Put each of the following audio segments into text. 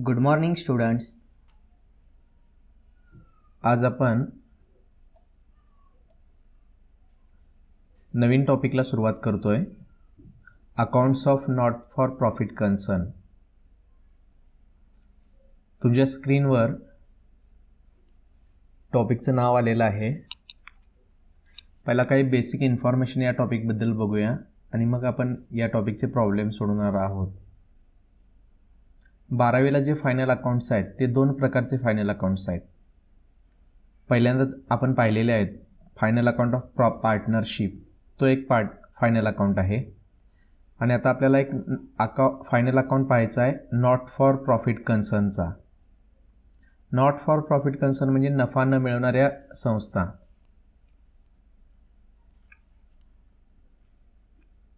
Good morning students. आज आपण नवीन टॉपिकला सुरुवात करतोय. Accounts of not for profit concern. तुमच्या स्क्रीनवर टॉपिकचं नाव आलेलं आहे. पहिला काही बेसिक इन्फॉर्मेशन या टॉपिकबद्दल बघूया आणि मग आपण या टॉपिकचे प्रॉब्लेम सोडवणार आहोत. 12वीला जे फायनल अकाउंट्स आहेत ते दोन प्रकारचे फायनल अकाउंट्स आहेत. पहिल्यांदा आपण पाहिलेले आहेत फायनल अकाउंट ऑफ पार्टनरशिप, तो एक फायनल अकाउंट आहे. आणि आता आपल्याला एक फायनल अकाउंट पाहायचा आहे नॉट फॉर प्रॉफिट कन्सर्नचा. नॉट फॉर प्रॉफिट कन्सर्न म्हणजे नफा न मिळवणाऱ्या संस्था.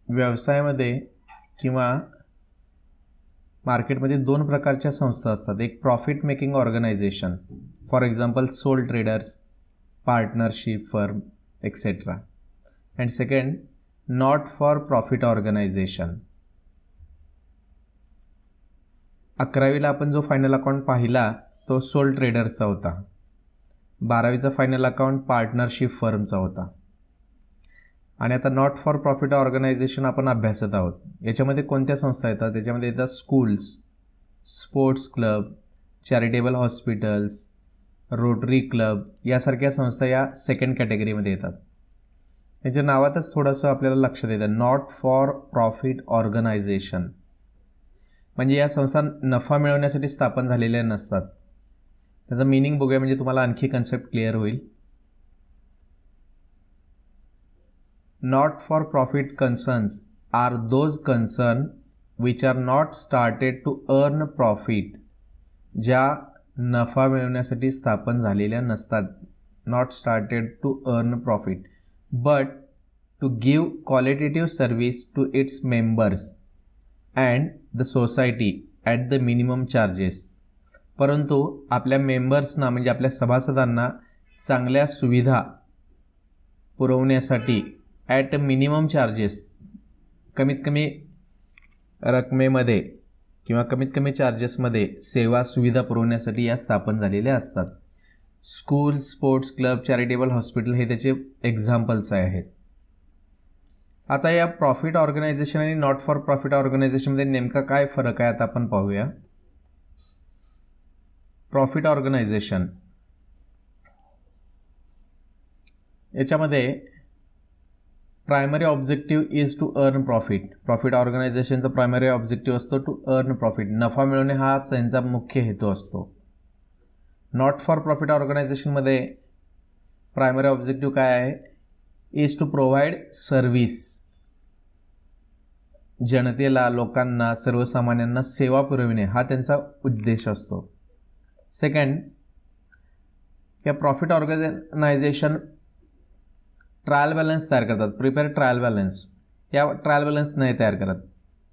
व्यवसायामध्ये किंवा मार्केटमध्ये दोन प्रकारच्या संस्था असतात. एक profit making organisation, for example sole traders, partnership firm etcetera. And second not for profit organisation. 11वीला आपण जो फायनल अकाउंट पाहिला तो सोल ट्रेडर्सचा होता. 12वीचा फायनल अकाउंट पार्टनरशिप फर्मचा होता. आणि आता नॉट फॉर प्रॉफिट ऑर्गनायझेशन आपण अभ्यासत आहोत. याच्यामध्ये कोणत्या संस्था येतात? त्याच्यामध्ये येतात schools, sports club, charitable hospitals, rotary club यासारख्या संस्था या सेकंड कॅटेगरीमध्ये येतात. याच्या नावातच थोडंसं आपल्याला लक्षात येतं नॉट फॉर प्रॉफिट ऑर्गनायझेशन म्हणजे या संस्था नफा मिळवण्यासाठी स्थापन झालेल्या नसतात. त्याचं मीनिंग बघूया म्हणजे तुम्हाला आणखी कन्सेप्ट क्लिअर होईल. Not for profit concerns are those concern which are not started to earn profit. ज्या नफा मिळवण्यासाठी स्थापन झालेल्या नसतात. Not started to earn profit but to give qualitative service to its members and the society at the minimum charges. परंतु आपल्या मेंबर्सना म्हणजे आपल्या सभासदांना चांगल्या सुविधा पुरवण्यासाठी ॲट मिनिमम चार्जेस, कमीत कमी रकमेमध्ये किंवा कमीत कमी चार्जेसमध्ये सेवा सुविधा पुरवण्यासाठी या स्थापन झालेल्या असतात. School, sports club, charitable hospital हे त्याचे एक्झाम्पल्स आहेत. आता या प्रॉफिट ऑर्गनायझेशन आणि नॉट फॉर प्रॉफिट ऑर्गनायझेशनमध्ये नेमका काय फरक आहे आता आपण पाहूया. प्रॉफिट ऑर्गनायझेशन याच्यामध्ये primary objective is to earn profit. Profit ऑर्गनायझेशनचा प्रायमरी ऑब्जेक्टिव्ह असतो टू अर्न प्रॉफिट, नफा मिळवणे हाच त्यांचा मुख्य हेतू असतो. नॉट फॉर प्रॉफिट ऑर्गनायझेशनमध्ये प्रायमरी ऑब्जेक्टिव्ह काय आहे? Is to provide service. जनतेला, लोकांना, सर्वसामान्यांना सेवा पुरविणे हा त्यांचा उद्देश असतो. सेकंड, या प्रॉफिट ऑर्गनायझेशन ट्रायल बॅलन्स तयार करतात. Prepare trial balance. या ट्रायल बॅलन्स नाही तयार करत.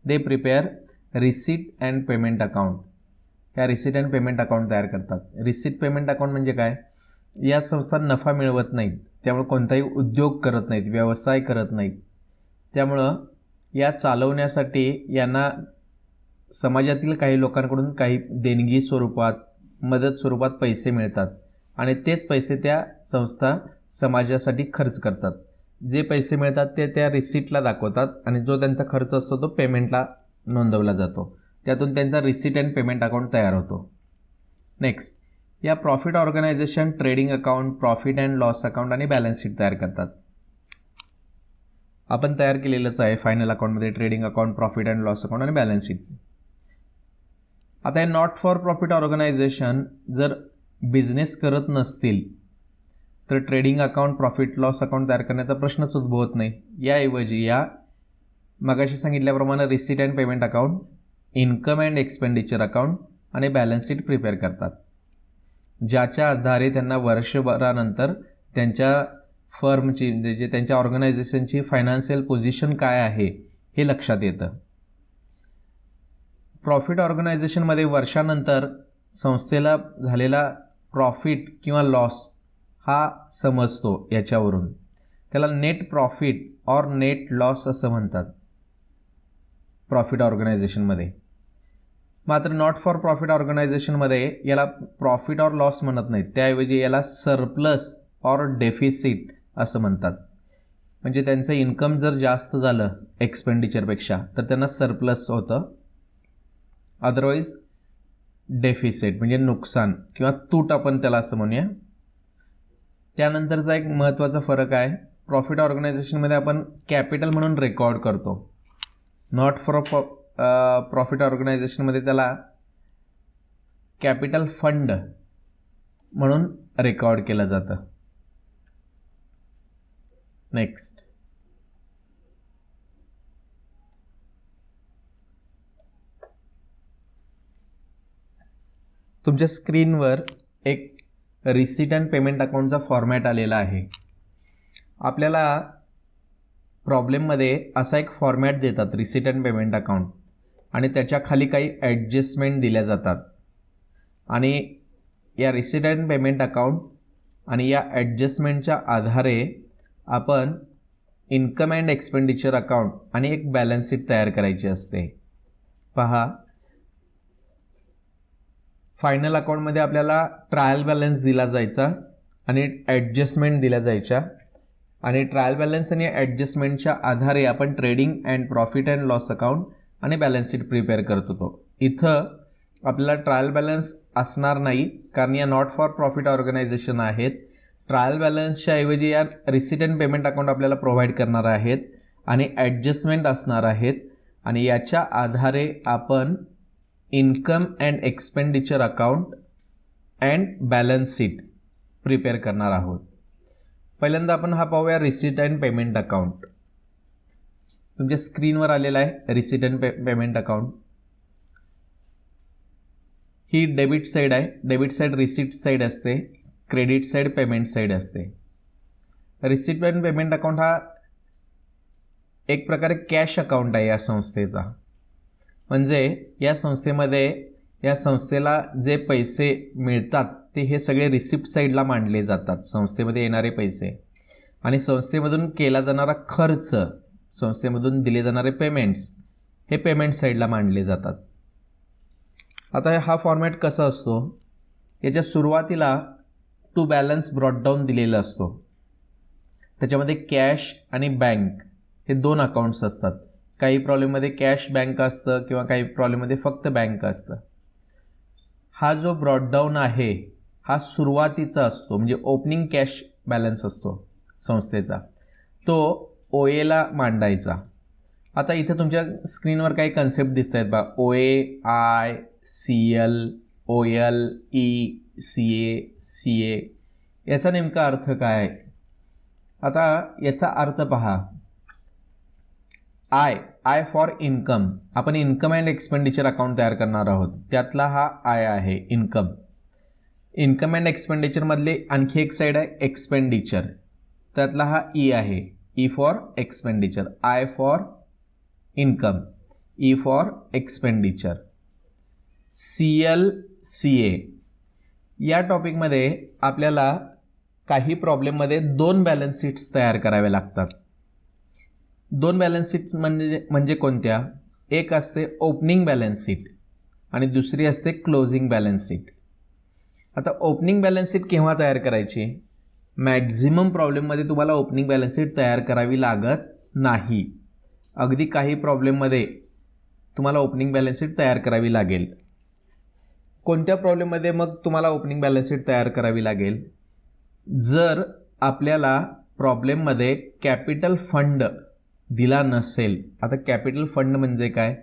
They prepare receipt and payment account. या रिसीट अँड पेमेंट अकाउंट तयार करतात. रिसीट पेमेंट अकाउंट म्हणजे काय? या संस्था नफा मिळवत नाहीत, त्यामुळे कोणताही उद्योग करत नाहीत, व्यवसाय करत नाहीत. त्यामुळं या चालवण्यासाठी यांना समाजातील काही लोकांकडून काही देणगी स्वरूपात, मदत स्वरूपात पैसे मिळतात आणि तेच पैसे त्या संस्था समाजासाठी खर्च करतात. जे पैसे मिळतात ते त्या रिसीटला दाखवतात आणि जो त्यांचा खर्च असतो तो पेमेंटला नोंदवला जातो. त्यातून त्यांचा रिसीट अँड पेमेंट अकाउंट तयार होतो. नेक्स्ट, या profit organisation trading account, profit and loss account आणि बॅलन्स शीट तयार करतात. आपण तयार केलेलंच आहे फायनल अकाउंटमध्ये trading account, profit and loss account आणि बॅलन्स शीट. आता हे नॉट फॉर प्रॉफिट ऑर्गनायझेशन जर बिझनेस करत नसतील तर trading account, profit loss account तयार करण्याचा प्रश्नच उद्भवत नाही. याऐवजी या मगाशी सांगितल्याप्रमाणे receipt and payment account, income and expenditure account आणि बॅलन्स शीट प्रिपेअर करतात, ज्याच्या आधारे त्यांना वर्षभरानंतर त्यांच्या फर्मची म्हणजे त्यांच्या ऑर्गनायझेशनची फायनान्शियल पोझिशन काय आहे हे लक्षात येतं. प्रॉफिट ऑर्गनायझेशनमध्ये वर्षानंतर संस्थेला झालेला प्रॉफिट किंवा लॉस हा समजतो. याच्यावरून त्याला net profit or net loss असं म्हणतात प्रॉफिट ऑर्गनायझेशनमध्ये. मात्र नॉट फॉर प्रॉफिट ऑर्गनायझेशनमध्ये याला प्रॉफिट ऑर लॉस म्हणत नाहीत, त्याऐवजी याला सरप्लस ऑर डेफिसिट असं म्हणतात. म्हणजे त्यांचं इन्कम जर जास्त झालं एक्सपेंडिचरपेक्षा तर त्यांना सरप्लस होतं, अदरवाईज डेफिसिट म्हणजे नुकसान किंवा तूट आपण त्याला असं म्हणूया. त्यानंतरचा एक महत्त्वाचा फरक आहे, प्रॉफिट ऑर्गनायझेशनमध्ये आपण कॅपिटल म्हणून रेकॉर्ड करतो, नॉट फॉर प्रॉफिट ऑर्गनायझेशनमध्ये त्याला कॅपिटल फंड म्हणून रेकॉर्ड केलं जातं. नेक्स्ट, तुमच्या स्क्रीनवर एक रिसीट अँड पेमेंट अकाउंटचा फॉर्मॅट आलेला आहे. आपल्याला प्रॉब्लेममध्ये असा एक फॉर्मॅट देतात रिसीट अँड पेमेंट अकाउंट, आणि त्याच्या खाली काही ॲडजस्टमेंट दिल्या जातात. आणि या रिसीट अँड पेमेंट अकाउंट आणि या ॲडजस्टमेंटच्या आधारे आपण इन्कम अँड एक्सपेंडिचर अकाउंट आणि एक बॅलन्स शीट तयार करायची असते. पहा, फायनल अकाउंटमध्ये आपल्याला ट्रायल बॅलन्स दिला जायचा आणि ॲडजस्टमेंट दिल्या जायच्या, आणि ट्रायल बॅलन्स आणि ॲडजस्टमेंटच्या आधारे आपण trading and profit and loss account आणि बॅलन्स शीट प्रिपेअर करत होतो. इथं आपल्याला ट्रायल बॅलन्स असणार नाही, कारण या नॉट फॉर प्रॉफिट ऑर्गनायझेशन आहेत. ट्रायल बॅलन्सच्या ऐवजी या रिसीट अँड पेमेंट अकाउंट आपल्याला प्रोव्हाइड करणार आहेत आणि ॲडजस्टमेंट असणार आहेत, आणि याच्या आधारे आपण income and expenditure account and balance sheet prepare करणार आहोत. पहिल्यांदा आपण हा पाहूया रिसीट अँड पेमेंट अकाउंट. तुमच्या स्क्रीनवर आलेला आहे receipt and payment account. He debit side आहे. डेबिट साईड रिसीट साईड असते, क्रेडिट साईड पेमेंट साईड असते. रिसीट अँड पेमेंट अकाउंट हा एक प्रकारे कॅश अकाउंट आहे या संस्थेचा. म्हणजे या संस्थेला जे पैसे मिळतात ते हे सगळे रिसिप्ट साईडला मांडले जातात, संस्थेमध्ये येणारे पैसे, आणि संस्थेमधून केला जाणारा खर्च, संस्थेमधून दिले जाणारे पेमेंट्स हे पेमेंट साईडला मांडले जातात. आता हा फॉर्मॅट कसा असतो, याच्या सुरुवातीला टू बॅलन्स ब्रॉडडाऊन दिलेला असतो. त्याच्यामध्ये कॅश आणि बँक हे दोन अकाउंट्स असतात. काही प्रॉब्लेममध्ये कॅश बँक असतं किंवा काही प्रॉब्लेममध्ये फक्त बँक असतं. हा जो ब्रॉडडाऊन आहे हा सुरुवातीचा असतो, म्हणजे ओपनिंग कॅश बॅलन्स असतो संस्थेचा, तो OAला मांडायचा. आता इथं तुमच्या स्क्रीनवर काही कन्सेप्ट दिसत आहेत बा, OA, I, CL, OL, E, CA, CA. याचा नेमका अर्थ काय आहे? आता याचा अर्थ पहा. आय फॉर इन्कम, आपण इन्कम अँड एक्सपेंडिचर अकाउंट तयार करणार आहोत, त्यातला हा आय आहे इन्कम. इन्कम अँड एक्सपेंडिचरमधले आणखी एक साईड आहे एक्सपेंडिचर, त्यातला हा ई आहे, E for expenditure. I for income, E for expenditure. CL, CA. या टॉपिकमध्ये आपल्याला काही प्रॉब्लेममध्ये दोन बॅलन्स शीट्स तयार कराव्या लागतात. दोन बॅलन्स शीट म्हणजे कोणत्या? एक असते ओपनिंग बॅलन्स शीट आणि दुसरी असते क्लोजिंग बॅलन्स शीट. आता ओपनिंग बॅलन्स शीट केव्हा तयार करायची? मॅक्झिमम प्रॉब्लेममध्ये तुम्हाला ओपनिंग बॅलन्स शीट तयार करावी लागत नाही. अगदी काही प्रॉब्लेममध्ये तुम्हाला ओपनिंग बॅलन्स शीट तयार करावी लागेल. कोणत्या प्रॉब्लेममध्ये मग तुम्हाला ओपनिंग बॅलन्स शीट तयार करावी लागेल? जर आपल्याला प्रॉब्लेममध्ये कॅपिटल फंड दिला नसेल. आता कॅपिटल फंड म्हणजे काय?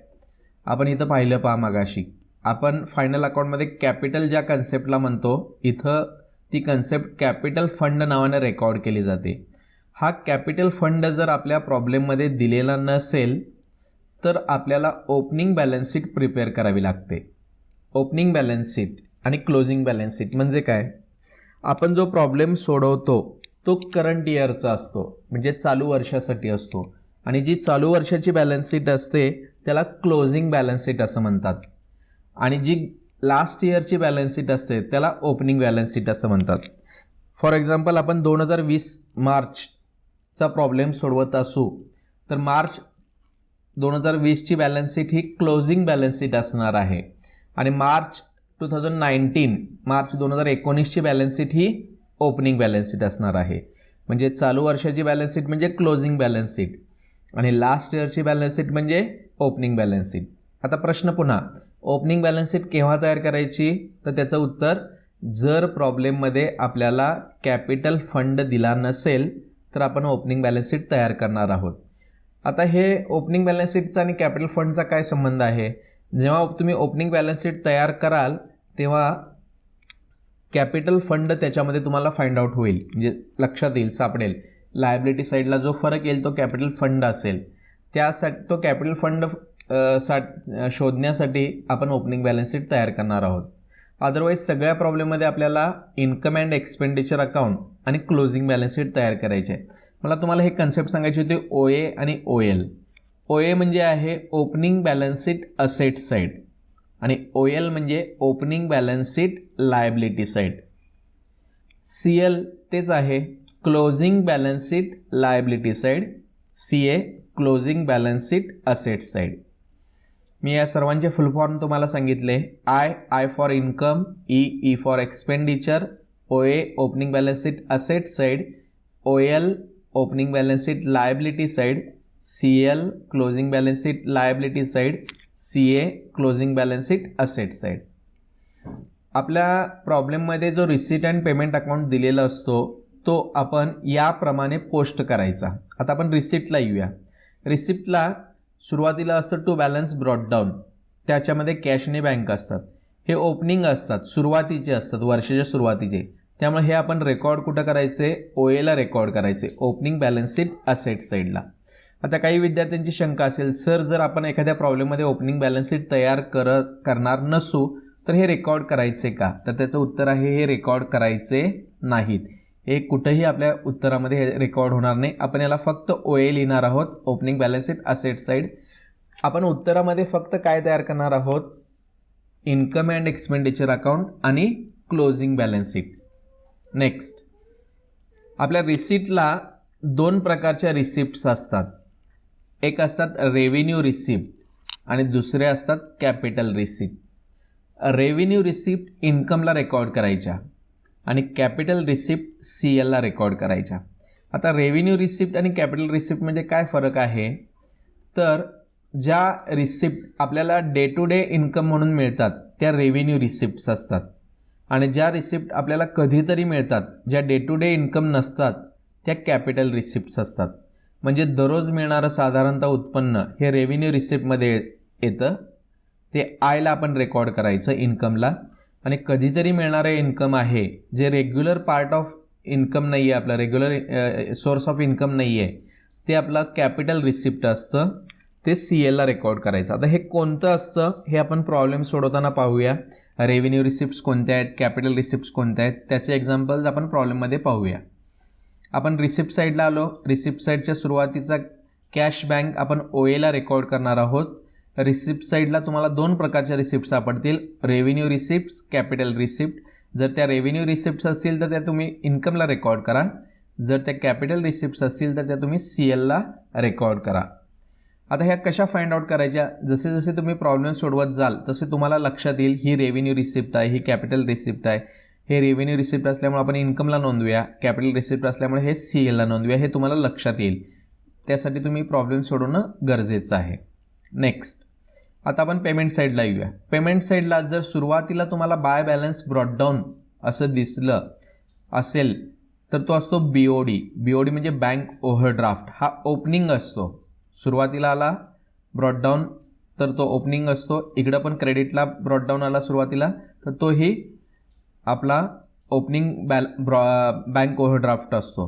आपण इथं पाहिलं पहा मगाशी, आपण फायनल अकाउंटमध्ये कॅपिटल ज्या कन्सेप्टला म्हणतो, इथं ती कन्सेप्ट कॅपिटल फंड नावाने रेकॉर्ड केली जाते. हा कॅपिटल फंड जर आपल्या प्रॉब्लेममध्ये दिलेला नसेल तर आपल्याला ओपनिंग बॅलन्स शीट प्रिपेअर करावी लागते. ओपनिंग बॅलन्स शीट आणि क्लोजिंग बॅलन्स शीट म्हणजे काय? आपण जो प्रॉब्लेम सोडवतो तो करंट इयरचा असतो, म्हणजे चालू वर्षासाठी असतो, आणि जी चालू वर्षाची बॅलन्स शीट असते त्याला क्लोजिंग बॅलन्स शीट असं म्हणतात, आणि जी लास्ट इयरची बॅलन्स शीट असते त्याला ओपनिंग बॅलन्स शीट असं म्हणतात. फॉर एक्झाम्पल आपण 2020 मार्चचा प्रॉब्लेम सोडवत असू तर मार्च 2020ची बॅलन्स शीट ही क्लोजिंग बॅलन्स शीट असणार आहे आणि मार्च 2019ची बॅलन्स शीट ही ओपनिंग बॅलन्स शीट असणार आहे. म्हणजे चालू वर्षाची बॅलन्स शीट म्हणजे क्लोजिंग बॅलन्स शीट आणि लास्ट इयरची बॅलन्स शीट म्हणजे ओपनिंग बॅलन्स शीट. आता प्रश्न पुन्हा, ओपनिंग बॅलन्स शीट केव्हा तयार करायची? तर त्याचं उत्तर, जर प्रॉब्लेममध्ये आपल्याला कॅपिटल फंड दिला नसेल तर आपण ओपनिंग बॅलन्स शीट तयार करणार आहोत. आता हे ओपनिंग बॅलन्स शीटचा आणि कॅपिटल फंडचा काय संबंध आहे? जेव्हा तुम्ही ओपनिंग बॅलन्स शीट तयार कराल तेव्हा कॅपिटल फंड त्याच्यामध्ये तुम्हाला फाइंड आउट होईल, म्हणजे लक्षात येईल, सापडेल. लायबिलिटी साईडला जो फरक येईल तो कॅपिटल फंड असेल. त्यासाठी तो कॅपिटल फंड शोधण्यासाठी आपण ओपनिंग बॅलन्स शीट तयार करणार आहोत. अदरवाईज सगळ्या प्रॉब्लेममध्ये आपल्याला इन्कम अँड एक्सपेंडिचर अकाउंट आणि क्लोजिंग बॅलन्स शीट तयार करायचे आहे. मला तुम्हाला हे कन्सेप्ट सांगायची होती, OA आणि OL. OA म्हणजे आहे opening balance sheet asset side आणि OL म्हणजे opening balance sheet liability side. CL तेच आहे, closing balance sheet liability side. CA closing balance sheet asset side. मी या सर्वांचे फुल फॉर्म तुम्हाला सांगितले. I for income, E for expenditure, OA opening balance sheet asset side, OL opening balance sheet liability side, CL closing balance sheet liability side, CA closing balance sheet asset side. आपल्या प्रॉब्लेममध्ये जो receipt and payment account दिलेला असतो तो आपण याप्रमाणे post करायचा. आता आपण रिसिप्टला येऊया. रिसिप्टला सुरुवातीला असतं टू बॅलन्स ब्रॉट डाऊन, त्याच्यामध्ये कॅश आणि बँक असतात. हे ओपनिंग असतात, सुरुवातीचे असतात, वर्षाच्या सुरुवातीचे. त्यामुळे हे आपण रेकॉर्ड कुठं करायचे? OAला रेकॉर्ड करायचे, ओपनिंग बॅलन्स शीट असेट साईडला. आता काही विद्यार्थ्यांची शंका असेल, सर जर आपण एखाद्या प्रॉब्लेममध्ये ओपनिंग बॅलन्स शीट तयार करणार नसू तर हे रेकॉर्ड करायचे का? तर त्याचं उत्तर आहे, हे रेकॉर्ड करायचे नाहीत. हे कुठंही आपल्या उत्तरामध्ये हे रेकॉर्ड होणार नाही. आपण याला फक्त OA लिहिणार आहोत, opening balance sheet asset side. आपण उत्तरामध्ये फक्त काय तयार करणार आहोत? इन्कम अँड एक्सपेंडिचर अकाउंट आणि क्लोजिंग बॅलन्स शीट. नेक्स्ट, आपल्या रिसिप्टला दोन प्रकारच्या रिसिप्ट्स असतात. एक असतात रेव्हेन्यू रिसिप्ट आणि दुसरे असतात कॅपिटल रिसिप्ट. रेव्हेन्यू रिसिप्ट इन्कमला रेकॉर्ड करायच्या आणि कॅपिटल रिसिप्ट CLला रेकॉर्ड करायच्या. आता रेव्हेन्यू रिसिप्ट आणि कॅपिटल रिसिप्ट म्हणजे काय फरक आहे? तर ज्या रिसिप्ट आपल्याला डे टू डे इन्कम म्हणून मिळतात त्या रेव्हेन्यू रिसिप्ट्स असतात आणि ज्या रिसिप्ट आपल्याला कधीतरी मिळतात, ज्या डे टू डे इन्कम नसतात, त्या कॅपिटल रिसिप्ट्स असतात. म्हणजे दररोज मिळणारं साधारणतः उत्पन्न हे रेव्हेन्यू रिसिप्टमध्ये येतं, ते आयला आपण रेकॉर्ड करायचं इन्कमला. आणि कधीतरी मिळणारं इन्कम आहे जे रेग्युलर पार्ट ऑफ इन्कम नाही आहे, आपला रेग्युलर सोर्स ऑफ इन्कम नाही आहे, ते आपलं कॅपिटल रिसिप्ट असतं, ते CLला रेकॉर्ड करायचं. आता हे कोणतं असतं हे आपण प्रॉब्लेम सोडवताना पाहूया. रेव्हेन्यू रिसिप्ट्स कोणत्या आहेत, कॅपिटल रिसिप्ट्स कोणत्या आहेत, त्याचे एक्झाम्पल्स आपण प्रॉब्लेममध्ये पाहूया. आपण रिसिप्ट साईडला आलो. रिसिप्ट साईडच्या सुरुवातीचा कॅश बँक आपण OAला रेकॉर्ड करणार आहोत. रिसिप्ट साईडला तुम्हाला दोन प्रकारच्या रिसिप्ट सापडतील, रेव्हेन्यू रिसिप्ट्स, कॅपिटल रिसिप्ट. जर त्या रेव्हेन्यू रिसिप्ट्स असतील तर त्या तुम्ही इन्कमला रेकॉर्ड करा. जर त्या कॅपिटल रिसिप्ट्स असतील तर त्या तुम्ही CLला रेकॉर्ड करा. आता ह्या कशा फाइंड आउट करायच्या? जसे जसे तुम्ही प्रॉब्लेम सोडवत जाल तसे तुम्हाला लक्षात येईल, ही रेव्हेन्यू रिसिप्ट आहे, ही कॅपिटल रिसिप्ट आहे. हे रेव्हेन्यू रिसिप्ट असल्यामुळे आपण इन्कमला नोंदवूया, कॅपिटल रिसिप्ट असल्यामुळे हे CLला नोंदवूया, हे तुम्हाला लक्षात येईल. त्यासाठी तुम्ही प्रॉब्लेम सोडवणं गरजेचं आहे. नेक्स्ट, आता आपण पेमेंट साईडला येऊया. पेमेंट साईडला जर सुरुवातीला तुम्हाला बाय बॅलन्स ब्रॉट डाऊन असं दिसलं असेल तर तो असतो BOD. BOD म्हणजे बँक ओव्हरड्राफ्ट. हा ओपनिंग असतो. सुरुवातीला आला ब्रॉट डाऊन तर तो ओपनिंग असतो. इकडं पण क्रेडिटला ब्रॉट डाऊन आला सुरुवातीला तर तोही आपला ओपनिंग बँक ओव्हरड्राफ्ट असतो.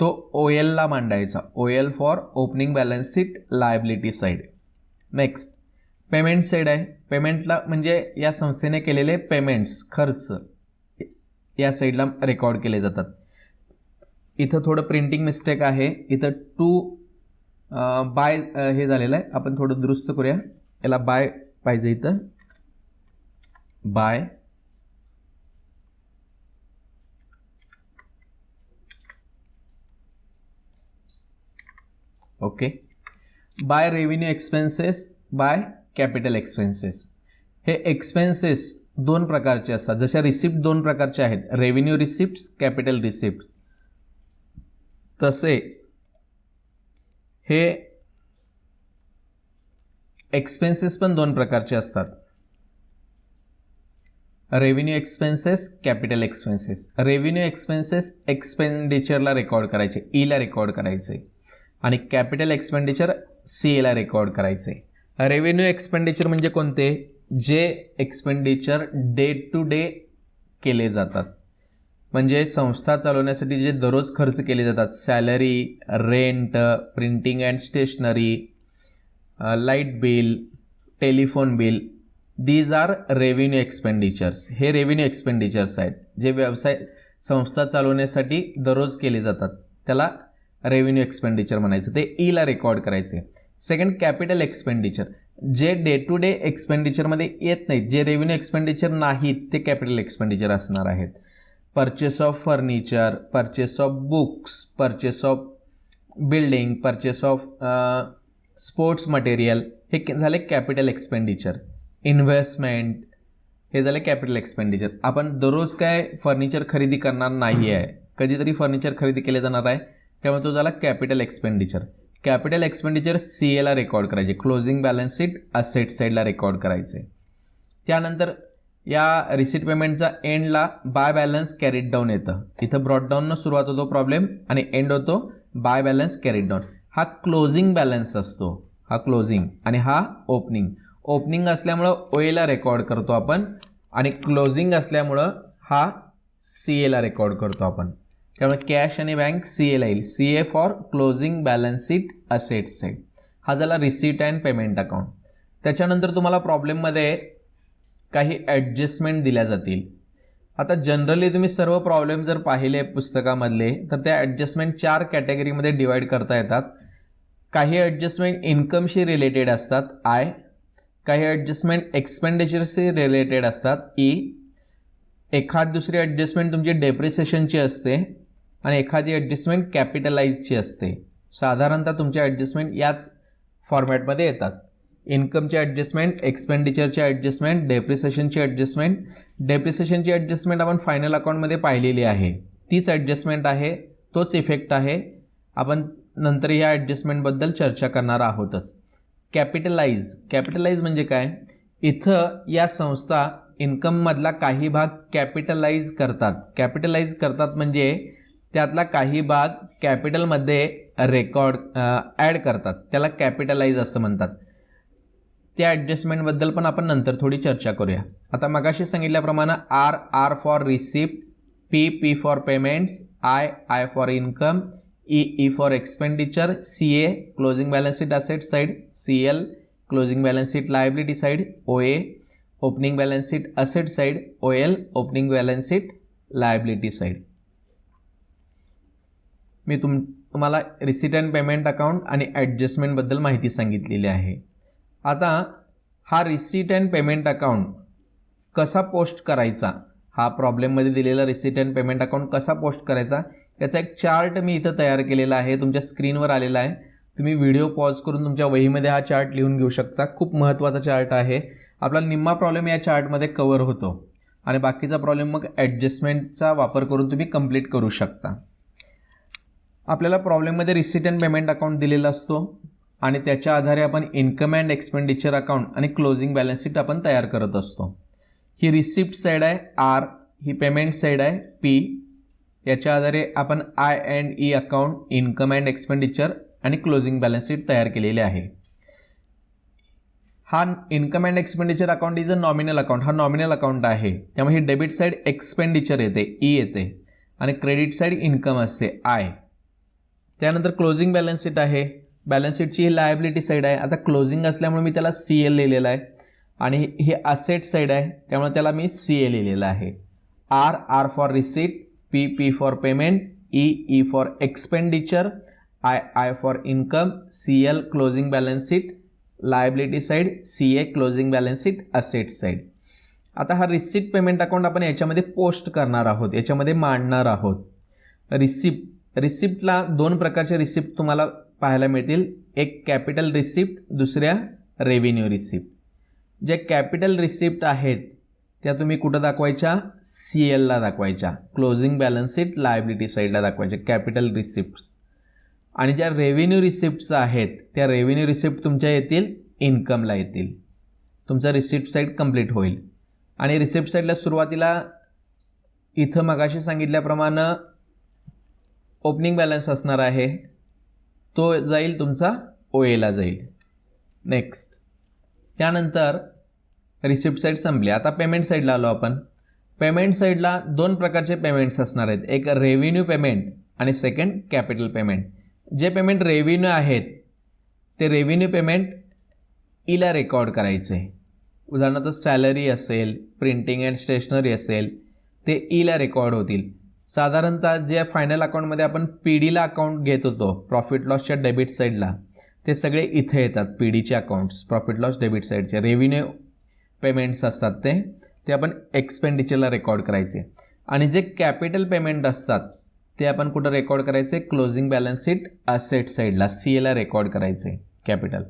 तो OLला मांडायचा. OL for opening balance sheet liability side. Next, payment side आहे. पेमेंटला म्हणजे या संस्थेने केलेले पेमेंट्स, खर्च या साईडला रेकॉर्ड केले जातात. इथं थोडं प्रिंटिंग मिस्टेक आहे. इथं बाय हे झालेलं आहे, आपण थोडं दुरुस्त करूया. याला बाय पाहिजे, इथं by. Okay. By revenue expenses, by capital expenses. हे एक्सपेन्सेस दोन प्रकारचे असतात. जशा रिसिप्ट दोन प्रकारचे आहेत, रेव्हेन्यू रिसिप्ट, कॅपिटल रिसिप्ट, तसे हे एक्सपेन्सेस पण दोन प्रकारचे असतात. Revenue expenses, capital expenses. Revenue expenses एक्सपेंडिचरला रेकॉर्ड करायचे, ईला रेकॉर्ड करायचे, आणि कॅपिटल एक्सपेंडिचर सीएला रेकॉर्ड करायचे. रेव्हेन्यू एक्सपेंडिचर म्हणजे कोणते? जे एक्सपेंडिचर डे टू डे केले जातात, म्हणजे संस्था चालवण्यासाठी जे दररोज खर्च केले जातात, salary, rent, printing and stationery, light bill, telephone bill, these are revenue expenditures. हे रेव्हेन्यू एक्सपेंडिचर्स आहेत जे व्यवसाय संस्था चालवण्यासाठी दररोज केले जातात, त्याला रेव्हेन्यू एक्सपेंडिचर म्हणायचं, ते ईला रेकॉर्ड करायचे. सेकंड, कॅपिटल एक्सपेंडिचर, जे डे टू डे एक्सपेंडिचरमध्ये येत नाहीत, जे रेव्हेन्यू एक्सपेंडिचर नाहीत, ते कॅपिटल एक्सपेंडिचर असणार आहेत. Purchase of furniture, purchase of books, purchase of building, purchase of sports material, हे झाले कॅपिटल एक्सपेंडिचर. इन्व्हेस्टमेंट, हे झाले कॅपिटल एक्सपेंडिचर. आपण दररोज काय फर्निचर खरेदी करणार नाही आहे, कधीतरी फर्निचर खरेदी केले जाणार आहे, त्यामुळे तो झाला कॅपिटल एक्सपेंडिचर. कॅपिटल एक्सपेंडिचर सीएला रेकॉर्ड करायचे, क्लोजिंग बॅलन्स शीट असेट साईडला रेकॉर्ड करायचे. त्यानंतर या रिसीट पेमेंटचा एंडला बाय बॅलन्स कॅरीड डाऊन येतं. इथं ब्रॉड डाऊननं सुरुवात होतो प्रॉब्लेम आणि एंड होतो बाय बॅलन्स कॅरीड डाऊन. हा क्लोजिंग बॅलन्स असतो, हा क्लोजिंग, आणि हा ओपनिंग. ओपनिंग असल्यामुळं ओएला रेकॉर्ड करतो आपण, आणि क्लोजिंग असल्यामुळं हा सीएला रेकॉर्ड करतो आपण. त्यामुळे कॅश आणि बँक सीएला येईल. CA for closing balance sheet asset side. हा झाला रिसीट अँड पेमेंट अकाउंट. त्याच्यानंतर तुम्हाला प्रॉब्लेममध्ये काही ॲडजस्टमेंट दिल्या जातील. आता जनरली तुम्ही सर्व प्रॉब्लेम जर पाहिले पुस्तकामधले, तर त्या ॲडजस्टमेंट 4 कॅटेगरीमध्ये डिवाईड करता येतात. काही ॲडजस्टमेंट इन्कमशी रिलेटेड असतात, आय. काही ॲडजस्टमेंट एक्सपेंडिचरशी रिलेटेड असतात, ई. एखाद दुसरी ॲडजस्टमेंट तुमची डेप्रिसिएशनची असते, आणि एखादी ॲडजस्टमेंट कॅपिटलाइजची असते. साधारणतः तुमच्या ॲडजस्टमेंट याच फॉर्मॅटमध्ये येतात. इन्कमची ॲडजस्टमेंट, एक्सपेंडिचरची ॲडजस्टमेंट, डेप्रिसिएशनची ॲडजस्टमेंट. डेप्रिसिएशनची ॲडजस्टमेंट आपण फायनल अकाउंटमध्ये पाहिलेली आहे, तीच ॲडजस्टमेंट आहे, तोच इफेक्ट आहे. आपण नंतर या ॲडजस्टमेंटबद्दल चर्चा करणार आहोतच. कॅपिटलाइज म्हणजे काय? इथं या संस्था इन्कममधला काही भाग कॅपिटलाइज करतात म्हणजे त्यातला काही भाग कॅपिटलमध्ये रेकॉर्ड ॲड करतात, त्याला कॅपिटलाइज असं म्हणतात. त्या ॲडजस्टमेंटबद्दल पण आपण नंतर थोडी चर्चा करूया. आता मगाशी सांगितल्याप्रमाणे R for receipt, P for payments, I for income, E for expenditure, CA closing balance sheet asset side, CL closing balance sheet liability side, OA opening balance sheet asset side, OL opening balance sheet liability side. मी तुम्हाला receipt and payment account आणि ॲडजस्टमेंटबद्दल माहिती सांगितलेली आहे. आता हा receipt and payment account कसा post करायचा, हा प्रॉब्लेममध्ये दिलेला रिसीट अँड पेमेंट अकाउंट कसा पोस्ट करायचा, याचा एक चार्ट मी इथं तयार केलेला आहे, तुमच्या स्क्रीनवर आलेला आहे. तुम्ही व्हिडिओ पॉज करून तुमच्या वहीमध्ये हा चार्ट लिहून घेऊ शकता. खूप महत्त्वाचा चार्ट आहे. आपला निम्मा प्रॉब्लेम या चार्टमध्ये कव्हर होतो, आणि बाकीचा प्रॉब्लेम मग ॲडजस्टमेंटचा वापर करून तुम्ही कंप्लीट करू शकता. आपल्याला प्रॉब्लेममध्ये रिसीट अँड पेमेंट अकाउंट दिलेला असतो, आणि त्याच्या आधारे आपण इन्कम अँड एक्सपेंडिचर अकाउंट आणि क्लोजिंग बॅलन्स शीट आपण तयार करत असतो. ही रिसिप्ट साईड आहे आर, ही पेमेंट साईड आहे पी. याच्या आधारे आपण I and E account, income and expenditure आणि क्लोजिंग बॅलन्स शीट तयार केलेले आहे. हा income and expenditure account is a nominal account, हा नॉमिनल अकाउंट आहे, त्यामुळे ही डेबिट साईड एक्सपेंडिचर येते, ई येते, आणि क्रेडिट साईड इन्कम असते, आय. त्यानंतर क्लोजिंग बॅलन्स शीट आहे, बॅलन्स शीटची ही लायबिलिटी साईड आहे. आता क्लोजिंग असल्यामुळे मी त्याला सी एल लिहिलेलं आहे, आणि ही असेट साईड आहे, त्यामुळे त्याला मी सी ए लिहिलेलं आहे. R for receipt, P for payment, E for expenditure, I for income, C L closing balance sheet liability side, C A closing balance sheet asset side. आता हा रिसीट पेमेंट अकाउंट आपण याच्यामध्ये post करणार आहोत, याच्यामध्ये मांडणार आहोत. रिसिप्टला 2 प्रकारचे रिसिप्ट तुम्हाला पाहायला मिळतील. एक कॅपिटल रिसिप्ट, दुसऱ्या रेव्हेन्यू रिसिप्ट. ज्या कॅपिटल रिसिप्ट आहेत त्या तुम्ही कुठं दाखवायच्या, CLला दाखवायच्या, क्लोजिंग बॅलन्स शीट लायबिलिटी साईडला दाखवायच्या कॅपिटल रिसिप्ट्स. आणि ज्या रेव्हेन्यू रिसिप्ट्स आहेत त्या रेव्हेन्यू रिसिप्ट तुमच्या येतील इन्कमला येतील. तुमचा रिसिप्ट साईड कंप्लीट होईल. आणि रिसिप्ट साईडला सुरुवातीला इथं मगाशी सांगितल्याप्रमाणे ओपनिंग बॅलन्स असणार आहे, तो जाईल तुमचा OAला जाईल. नेक्स्ट, त्यानंतर रिसिप्ट साईड संपली. आता पेमेंट साईडला आलो आपण. पेमेंट साईडला दोन प्रकारचे पेमेंट्स असणार आहेत, एक रेव्हेन्यू पेमेंट आणि सेकंड कॅपिटल पेमेंट. जे पेमेंट रेव्हेन्यू आहेत ते रेव्हेन्यू पेमेंट ईला रेकॉर्ड करायचे. उदाहरणार्थ सॅलरी असेल, प्रिंटिंग अँड स्टेशनरी असेल, ते ईला रेकॉर्ड होतील. साधारणतः जे फायनल अकाउंटमध्ये आपण PDला अकाउंट घेत होतो प्रॉफिट लॉसच्या डेबिट साईडला, ते सगळे इथे येतात. PDचे अकाउंट्स प्रॉफिट लॉस डेबिट साईडचे रेव्हेन्यू पेमेंट्स असतात ते आपण एक्सपेंडिचरला रेकॉर्ड करायचे. आणि जे कॅपिटल पेमेंट असतात ते आपण कुठं रेकॉर्ड करायचे, क्लोजिंग बॅलन्स शीट असेट साईडला CAला रेकॉर्ड करायचे कॅपिटल.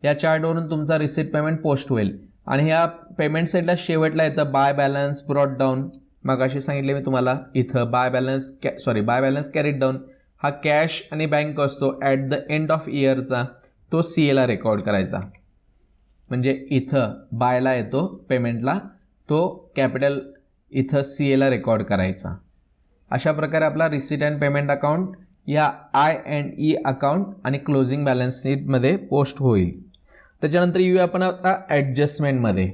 या चार्टवरून तुमचा रिसिप्ट पेमेंट पोस्ट होईल. आणि ह्या पेमेंट साईडला शेवटला येतं बाय बॅलन्स ब्रॉट डाऊन. मग अशी सांगितले मी तुम्हाला इथं बाय बॅलन्स कॅरीड डाऊन हा कॅश आणि बँक असतो ॲट द एंड ऑफ इयरचा, तो CAला रेकॉर्ड करायचा. म्हणजे इथं बायला येतो पेमेंटला, तो कॅपिटल इथं CAला रेकॉर्ड करायचा. अशा प्रकारे आपला रिसिट अँड पेमेंट अकाउंट या I&E अकाउंट आणि क्लोजिंग बॅलन्स शीटमध्ये पोस्ट होईल. त्याच्यानंतर येऊया आपण आता ॲडजस्टमेंटमध्ये.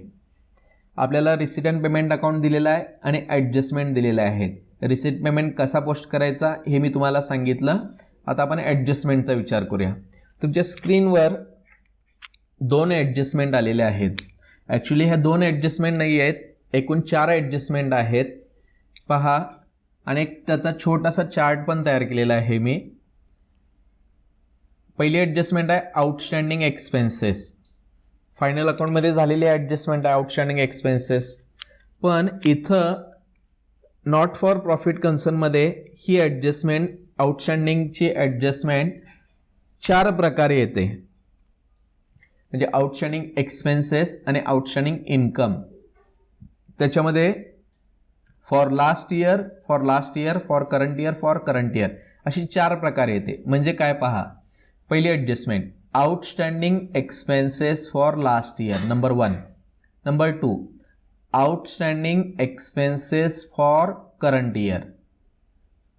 आपल्याला रिसिट अँड पेमेंट अकाउंट दिलेला आहे आणि ॲडजस्टमेंट दिलेले आहेत. रिसिट पेमेंट कसा पोस्ट करायचा हे मी तुम्हाला सांगितलं. आता आपण ॲडजस्टमेंटचा विचार करूया. तुमच्या स्क्रीनवर दोन ॲडजस्टमेंट आलेले आहेत. ॲक्च्युली ह्या दोन ॲडजस्टमेंट नाही आहेत, एकूण 4 ॲडजस्टमेंट आहेत. पहा, आणि एक त्याचा छोटासा चार्ट पण तयार केलेला आहे मी. पहिली ॲडजस्टमेंट आहे आउटस्टँडिंग एक्सपेन्सेस. फायनल अकाउंटमध्ये झालेली ॲडजस्टमेंट आहे आउटस्टँडिंग एक्सपेन्सेस. पण इथं नॉट फॉर प्रॉफिट कन्सर्नमध्ये ही ॲडजस्टमेंट, आउटस्टँडिंगची ॲडजस्टमेंट 4 प्रकारे येते. म्हणजे आउटस्टँडिंग एक्सपेन्सेस आणि आउटस्टँडिंग इन्कम. त्याच्यामध्ये for last year, for current year अशी 4 प्रकारे येते. म्हणजे काय पहा, पहिली adjustment outstanding expenses for last year number 1. Number 2 outstanding expenses for current year.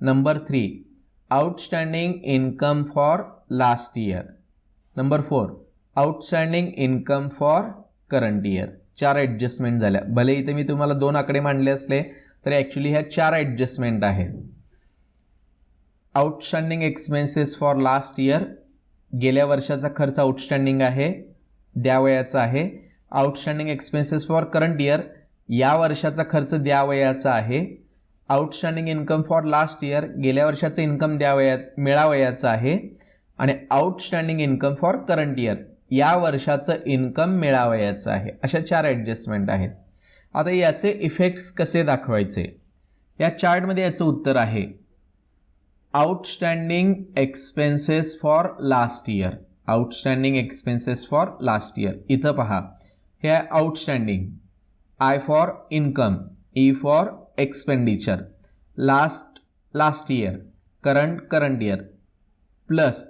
Number 3 outstanding income for last year. Number 4 outstanding income for current year. 4 adjustment झाल्या. भले इथे मी तुम्हाला 2 आकडे मांडले असले तरी ॲक्च्युली ह्या 4 ॲडजस्टमेंट आहेत. Outstanding expenses for last year, गेल्या वर्षाचा खर्च आउटस्टँडिंग आहे, द्यावयाचा आहे. Outstanding expenses for current year, या वर्षाचा खर्च द्यावयाचा आहे. Outstanding income for last year, गेल्या वर्षाचं इन्कम मिळावयाचं आहे. आणि outstanding income for current year, या वर्षाचं इन्कम मिळावयाचं आहे. अशा 4 ॲडजस्टमेंट आहेत. आता याचे इफेक्ट्स कसे दाखवायचे, या चार्टमध्ये याचं उत्तर आहे. Outstanding expenses for last year, outstanding expenses for last year. इथं पहा, हे आहे outstanding. I for income, E for expenditure, last year, current year, plus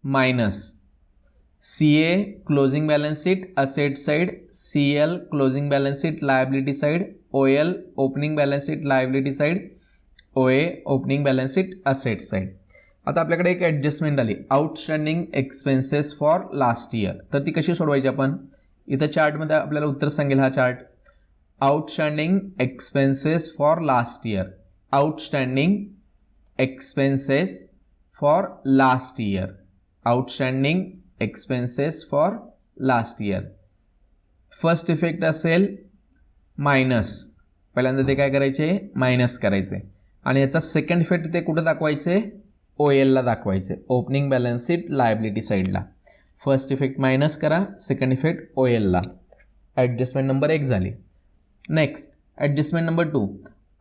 minus CA closing balance sheet asset side, CL closing balance sheet liability side, OL opening balance sheet liability side, OA opening balance sheet asset side. आता आपल्याकडे एक adjustment आली outstanding expenses for last year. तर ती कशी सोडवायची आपण, इथं चार्टमध्ये आपल्याला उत्तर सांगेल हा chart. Outstanding expenses for last year, outstanding expenses for last year, outstanding expenses for last year. First effect असेल मायनस, पहिल्यांदा ते काय करायचे, मायनस करायचे. आणि याचा सेकंड इफेक्ट ते कुठं दाखवायचे, OLला दाखवायचे, ओपनिंग बॅलन्स शीट लायबिलिटी साईडला. फर्स्ट इफेक्ट मायनस करा, सेकंड इफेक्ट OLला. ॲडजस्टमेंट नंबर 1 झाली. Next adjustment number 2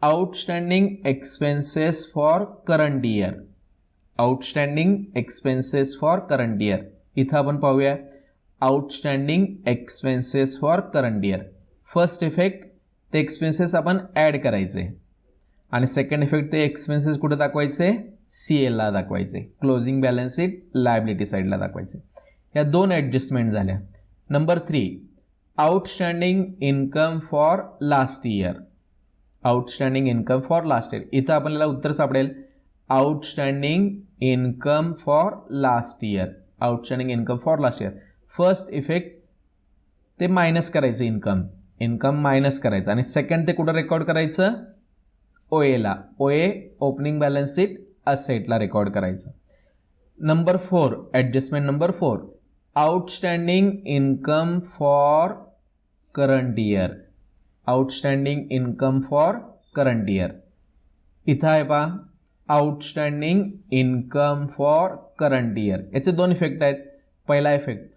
outstanding expenses for current year, outstanding expenses for current year. इथं आपण पाहूया outstanding expenses for current year. First effect ते expenses आपण add करायचे आणि सेकंड इफेक्ट ते एक्सपेन्सेस कुठे दाखवायचे, CLला दाखवायचे, क्लोजिंग बॅलन्स शीट लायबिलिटी साईडला दाखवायचे. या दोन ॲडजस्टमेंट झाल्या. Number 3 outstanding income for last year. Outstanding income for last year. इथं आपल्याला उत्तर सापडेल outstanding income for last year. Outstanding income for last year. First effect ते मायनस करायचं, इन्कम मायनस करायचं आणि सेकंड ते कुठं रेकॉर्ड करायचं, OAला, OA ओपनिंग बॅलन्स शीट असेटला रेकॉर्ड करायचं. Number 4 adjustment number 4 outstanding income for current year. Outstanding income for current year. इथं आहे पहा outstanding income for current year. याचे दोन इफेक्ट आहेत. पहिला इफेक्ट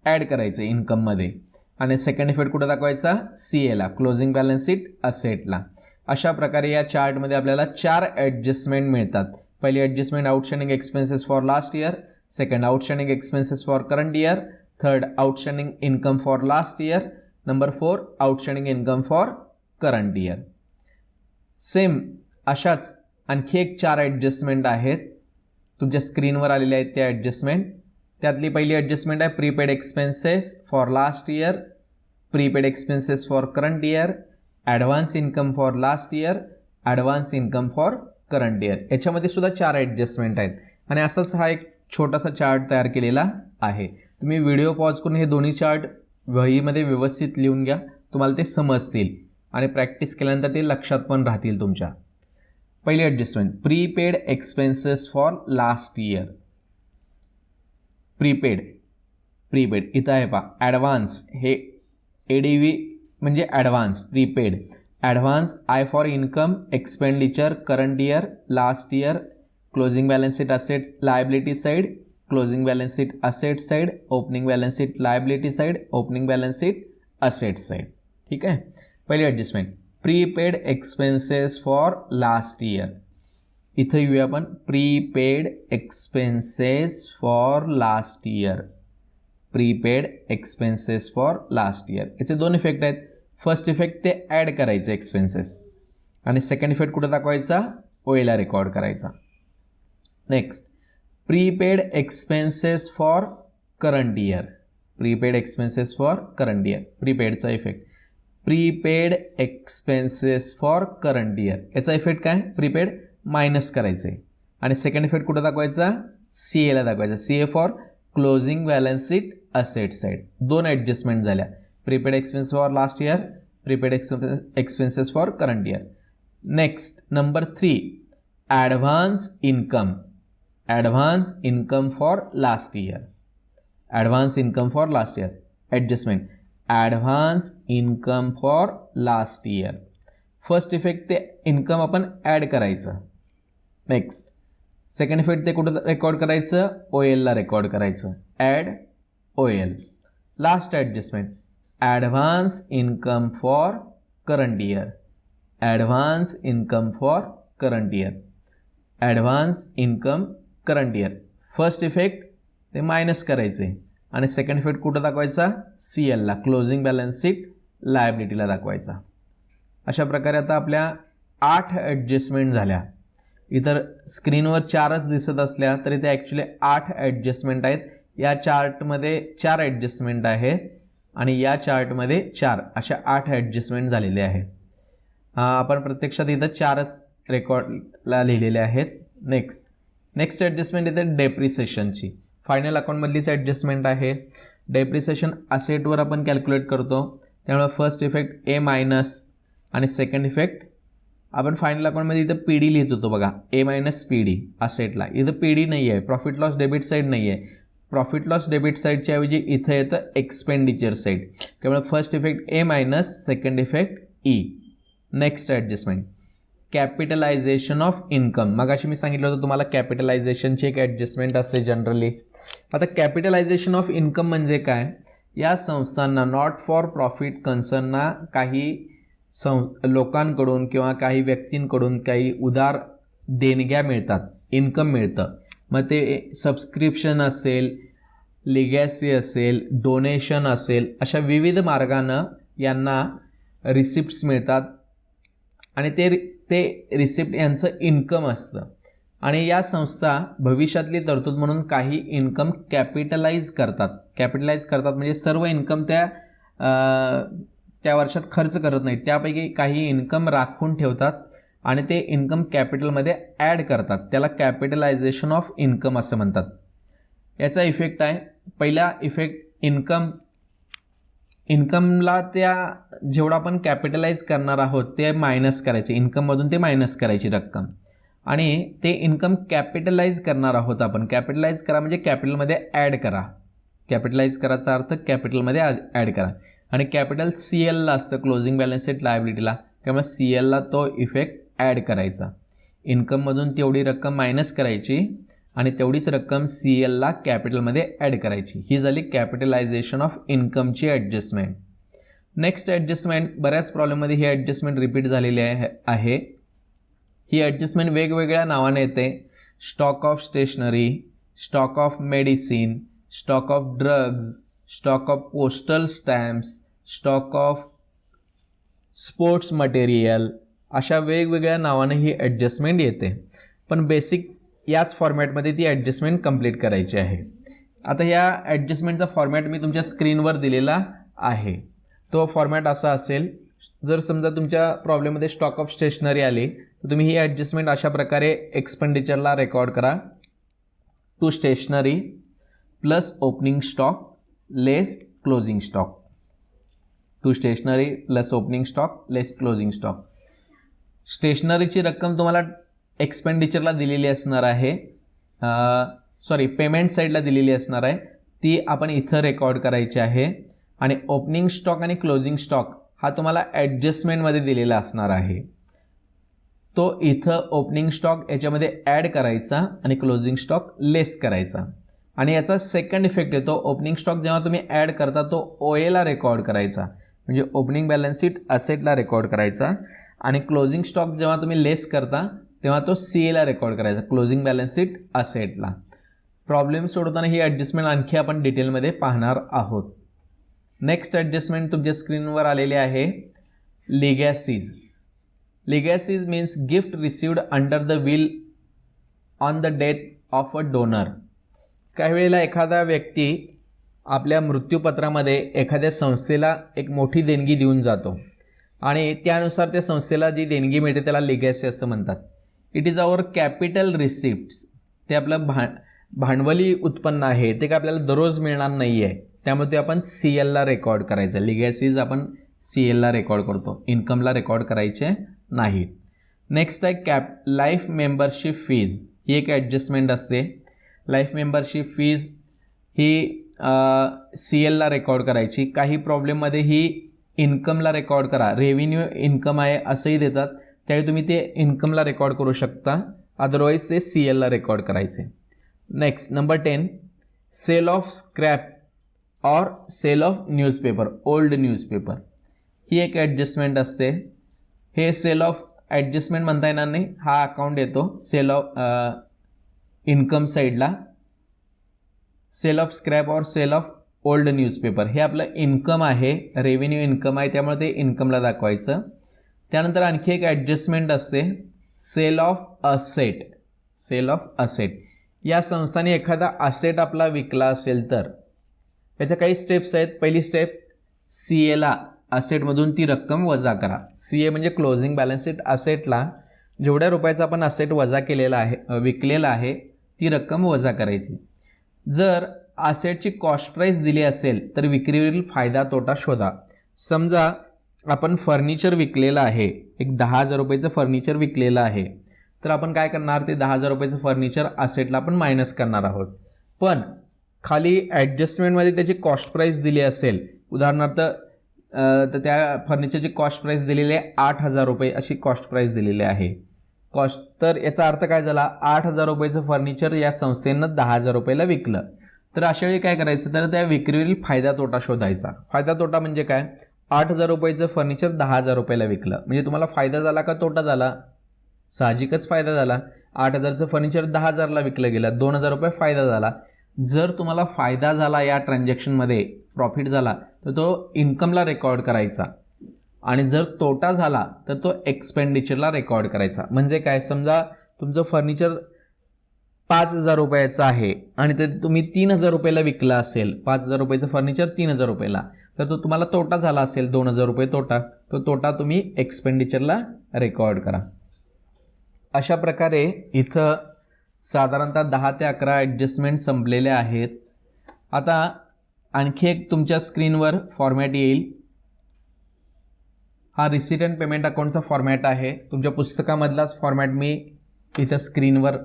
ॲड करायचे इन्कममध्ये आणि सेकंड इफेक्ट कुठं दाखवायचा, CAला, क्लोजिंग बॅलन्स शीट असेटला. अशा प्रकारे या चार्टमध्ये आपल्याला 4 ॲडजस्टमेंट मिळतात. पहिली adjustment outstanding expenses for last year, second outstanding expenses for current year, third outstanding income for last year, number 4 outstanding income for current year. Same अशाच आणखी एक 4 ॲडजस्टमेंट आहेत तुमच्या स्क्रीनवर आलेले आहेत त्या ॲडजस्टमेंट. त्यातली पहिली ॲडजस्टमेंट आहे prepaid expenses for last year, prepaid expenses for current year, advance income for last year, advance income for current year. याच्यामध्ये सुद्धा 4 ॲडजस्टमेंट आहेत आणि असाच हा एक छोटासा चार्ट तयार केलेला आहे. तुम्ही व्हिडिओ पॉज करून हे दोन्ही चार्ट वहीमध्ये व्यवस्थित लिहून घ्या, तुम्हाला ते समजतील आणि प्रॅक्टिस केल्यानंतर ते लक्षात पण राहतील तुमच्या. पहिली adjustment prepaid expenses for last year. Prepaid इथं आहे पहा ॲडव्हान्स, हे ADV म्हणजे advance, prepaid advance. I for income expenditure current year last year, closing balance sheet asset liability side, closing balance sheet asset side, opening balance sheet liability side, opening balance sheet asset side. ठीक आहे. पहिली adjustment prepaid expenses for last year. इथं येऊया आपण prepaid expenses for last year. Prepaid expenses for last year. याचे दोन effect आहेत. First effect ते ॲड करायचे एक्सपेन्सेस आणि सेकंड इफेक्ट कुठं दाखवायचा, OAला रेकॉर्ड करायचा. Next prepaid expenses for current year. Prepaid expenses for current year. प्रीपेडचा effect prepaid expenses for current year. याचा इफेक्ट काय, प्रीपेड मायनस करायचे आणि सेकंड इफेक्ट कुठं दाखवायचा, CAला दाखवायचा. CA for closing balance sheet asset side. दोन ॲडजस्टमेंट झाल्या. Prepaid expense for last year, prepaid expenses for current year. Next number 3 advance income. Advance income for last year. Advance income for last year. Adjustment advance income for last year. First effect ते income आपण add करायचं. Next second effect ते कुठं record करायचं, OAला record करायचं. Add OAL. Last adjustment advance income for current year. Advance income for current year. Advance income current year. First effect ते minus करायचे आणि सेकंड इफेक्ट कुठं दाखवायचा, CLला, क्लोजिंग बॅलन्स शीट लायबिलिटीला दाखवायचा. अशा प्रकारे आता आपल्या 8 ॲडजस्टमेंट झाल्या. इतर स्क्रीनवर 4च दिसत असल्या तरी ते ॲक्च्युली 8 ॲडजस्टमेंट आहेत. या चार्टमध्ये 4 ॲडजस्टमेंट आहेत आणि या चार्टमध्ये 4 अशा 8 ॲडजस्टमेंट झालेले आहेत. आपण प्रत्यक्षात इथं 4च रेकॉर्डला लिहिलेले आहेत. नेक्स्ट ॲडजस्टमेंट इथे डेप्रिसिएशनची. फायनल अकाउंटमधलीच ॲडजस्टमेंट आहे. डेप्रिसिएशन असेटवर आपण कॅल्क्युलेट करतो, त्यामुळे फर्स्ट इफेक्ट A मायनस आणि सेकंड इफेक्ट आपण फायनल अकाउंटमध्ये इथं PD लिहित होतो बघा, A मायनस PD असेटला. इथं PD नाही आहे, प्रॉफिट लॉस डेबिट साईड नाही आहे. प्रॉफिट लॉस डेबिट साईडच्या ऐवजी इथं येतं एक्सपेंडिचर साईड. त्यामुळे first effect A minus, second effect E. Next adjustment capitalisation of income. मगाशी मी सांगितलं होतं तुम्हाला कॅपिटलायझेशनची एक ॲडजस्टमेंट असते जनरली. आता कॅपिटलायझेशन ऑफ इन्कम म्हणजे काय, या संस्थांना नॉट फॉर प्रॉफिट कन्सर्नना काही लोकांकडून किंवा काही व्यक्तींकडून काही उदार देणग्या मिळतात, इन्कम मिळतं. मग ते सबस्क्रिप्शन असेल, लिगॅसी असेल, डोनेशन असेल, अशा विविध मार्गानं यांना रिसिप्ट्स मिळतात आणि ते रिसिप्ट यांचं इन्कम असतं आणि या संस्था भविष्यातली तरतूद म्हणून काही इन्कम कॅपिटलाइज करतात म्हणजे सर्व इन्कम त्या वर्षात खर्च करत नाहीत, त्यापैकी काही इन्कम राखून ठेवतात आणि ते इन्कम कॅपिटलमध्ये ॲड करतात. त्याला कॅपिटलायझेशन ऑफ इन्कम असं म्हणतात. याचा इफेक्ट आहे, पहिला इफेक्ट इन्कमला त्या जेवढा आपण कॅपिटलाइज करणार आहोत ते मायनस करायचे, इन्कममधून ते मायनस करायची रक्कम आणि ते इन्कम कॅपिटलाइज करणार आहोत आपण. कॅपिटलाइज करा म्हणजे कॅपिटलमध्ये ॲड करा. कॅपिटलाइज करायचा अर्थ कॅपिटलमध्ये ॲड करा आणि कॅपिटल CLला असतं, क्लोजिंग बॅलन्स शीट लायबिलिटीला, त्यामुळे CLला तो इफेक्ट ॲड करायचा. इन्कममधून तेवढी रक्कम मायनस करायची आणि तेवढीच रक्कम CLला कॅपिटलमध्ये ॲड करायची. ही झाली कॅपिटलायझेशन ऑफ इन्कमची ॲडजस्टमेंट. नेक्स्ट ॲडजस्टमेंट, बऱ्याच प्रॉब्लेममध्ये ही ॲडजस्टमेंट रिपीट झालेली आहे. ही ॲडजस्टमेंट वेगवेगळ्या नावाने येते. Stock of stationery, stock of medicine, stock of drugs, stock of postal stamps, stock of sports material, अशा वेगवेगळ्या नावाने ही ॲडजस्टमेंट येते. पण बेसिक याच फॉर्मॅटमध्ये ती ॲडजस्टमेंट कंप्लीट करायची आहे. आता या ॲडजस्टमेंटचा फॉर्मॅट मी तुमच्या स्क्रीनवर दिलेला आहे. तो फॉर्मॅट असा असेल, जर समजा तुमच्या प्रॉब्लेममध्ये स्टॉक ऑफ स्टेशनरी आली तर तुम्ही ही ॲडजस्टमेंट अशा प्रकारे एक्सपेंडिचरला रेकॉर्ड करा. To stationery plus opening stock less closing stock. To stationery plus opening stock less closing stock. स्टेशनरीची रक्कम तुम्हाला एक्सपेंडिचरला दिलेली असणार आहे, पेमेंट साईडला दिलेली असणार आहे, ती आपण इथं रेकॉर्ड करायची आहे. आणि ओपनिंग स्टॉक आणि क्लोजिंग स्टॉक हा तुम्हाला ॲडजस्टमेंटमध्ये दिलेला असणार आहे. तो इथं ओपनिंग स्टॉक याच्यामध्ये ॲड करायचा आणि क्लोजिंग स्टॉक लेस करायचा. आणि याचा सेकंड इफेक्ट येतो, ओपनिंग स्टॉक जेव्हा तुम्ही ॲड करता तो OAला रेकॉर्ड करायचा, म्हणजे ओपनिंग बॅलन्स शीट असेटला रेकॉर्ड करायचा. आणि क्लोजिंग स्टॉक जेव्हा तुम्ही लेस करता तेव्हा तो CAला रेकॉर्ड करायचा, क्लोजिंग बॅलन्स शीट असेटला. प्रॉब्लेम सोडवताना ही ॲडजस्टमेंट आणखी आपण डिटेलमध्ये पाहणार आहोत. नेक्स्ट ॲडजस्टमेंट तुमच्या स्क्रीनवर आलेली आहे, legacies. Legacies means gift received under the will on the death of a donor. काही वेळेला एखादा व्यक्ती आपल्या मृत्यूपत्रामध्ये एखाद्या संस्थेला एक मोठी देणगी देऊन जातो आणि त्यानुसार त्या संस्थेला जी देणगी मिळते त्याला लिगॅसी असं म्हणतात. It is our capital receipts. ते आपलं भांडवली उत्पन्न आहे, ते काय आपल्याला दररोज मिळणार नाही आहे, त्यामुळे ते आपण CLला रेकॉर्ड करायचं. लिगॅसीज आपण CLला रेकॉर्ड करतो, इन्कमला रेकॉर्ड करायचे नाहीत. नेक्स्ट आहे लाईफ मेंबरशिप फीज. ही एक ॲडजस्टमेंट असते. लाईफ मेंबरशिप फीज ही CLला रेकॉर्ड करायची. काही प्रॉब्लेममध्ये ही इन्कमला रेकॉर्ड करा, रेव्हेन्यू इन्कम आहे असंही देतात, त्यावेळी तुम्ही ते इन्कमला रेकॉर्ड करू शकता, अदरवाईज ते CLला रेकॉर्ड करायचे. Next number 10, sale of scrap or sale of newspaper, old newspaper. ही एक ॲडजस्टमेंट असते. हे सेल ऑफ ॲडजस्टमेंट म्हणता येणार नाही, हा अकाउंट येतो सेल ऑफ इन्कम साईडला. Sale of scrap or sale of old newspaper हे आपलं इन्कम आहे, रेव्हेन्यू इन्कम आहे, त्यामुळे ते इन्कमला दाखवायचं. त्यानंतर आणखी एक ॲडजस्टमेंट असते, sale of asset. Sale of asset, या संस्थाने एखादा असेट आपला विकला असेल तर त्याच्या काही स्टेप्स आहेत. पहिली स्टेप, CAला असेटमधून ती रक्कम वजा करा. CA म्हणजे क्लोजिंग बॅलन्स शीट असेटला जेवढ्या रुपयाचा आपण असेट वजा केलेला आहे, विकलेला आहे, ती रक्कम वजा करायची. जर असेटची कॉस्ट प्राईस दिली असेल तर विक्रीवरील फायदा तोटा शोधा. समजा आपण फर्निचर विकलेलं आहे, एक 10,000 रुपयाचं फर्निचर विकलेलं आहे, तर आपण काय करणार, ते 10,000 रुपयाचं फर्निचर असेटला आपण मायनस करणार आहोत. पण खाली ॲडजस्टमेंटमध्ये त्याची कॉस्ट प्राईस दिली असेल, उदाहरणार्थ तर त्या फर्निचरची कॉस्ट प्राईस दिलेली आहे 8,000 रुपये अशी कॉस्ट प्राईस दिलेली आहे. तर याचा अर्थ काय झाला, 8,000 रुपयाचं फर्निचर या संस्थेनं 10,000 रुपयाला विकलं. तर अशा वेळी काय करायचं, तर त्या विक्रीवरील फायदा तोटा शोधायचा. फायदा तोटा म्हणजे काय, 8,000 रुपयाचं फर्निचर 10,000 रुपयाला विकलं म्हणजे तुम्हाला फायदा झाला का तोटा झाला, साहजिकच फायदा झाला. 8,000चं फर्निचर 10,000ला विकलं गेलं, 2,000 रुपये फायदा झाला. जर तुम्हाला फायदा झाला या ट्रान्झॅक्शनमध्ये, प्रॉफिट झाला, तर तो इन्कमला रेकॉर्ड करायचा आणि जर तोटा झाला तर तो एक्सपेंडिचरला रेकॉर्ड करायचा. म्हणजे काय, समजा तुमचं फर्निचर 5,000 रुपयाचं आहे आणि ते तुम्ही 3,000 रुपयाला विकलं असेल, 5,000 रुपयाचं फर्निचर 3,000 रुपयाला, तर तो तुम्हाला तोटा झाला असेल 2,000 रुपये तोटा, तो तोटा तुम्ही एक्सपेंडिचरला रेकॉर्ड करा. अशा प्रकारे इथं साधारणतः 10 ते 11 ॲडजस्टमेंट संपलेल्या आहेत. आता आणखी एक तुमच्या स्क्रीनवर फॉर्मॅट येईल. हा रिसीट अँड पेमेंट अकाउंटचा फॉर्मॅट आहे. तुमच्या पुस्तकामधलाच फॉर्मॅट मी इथं स्क्रीनवर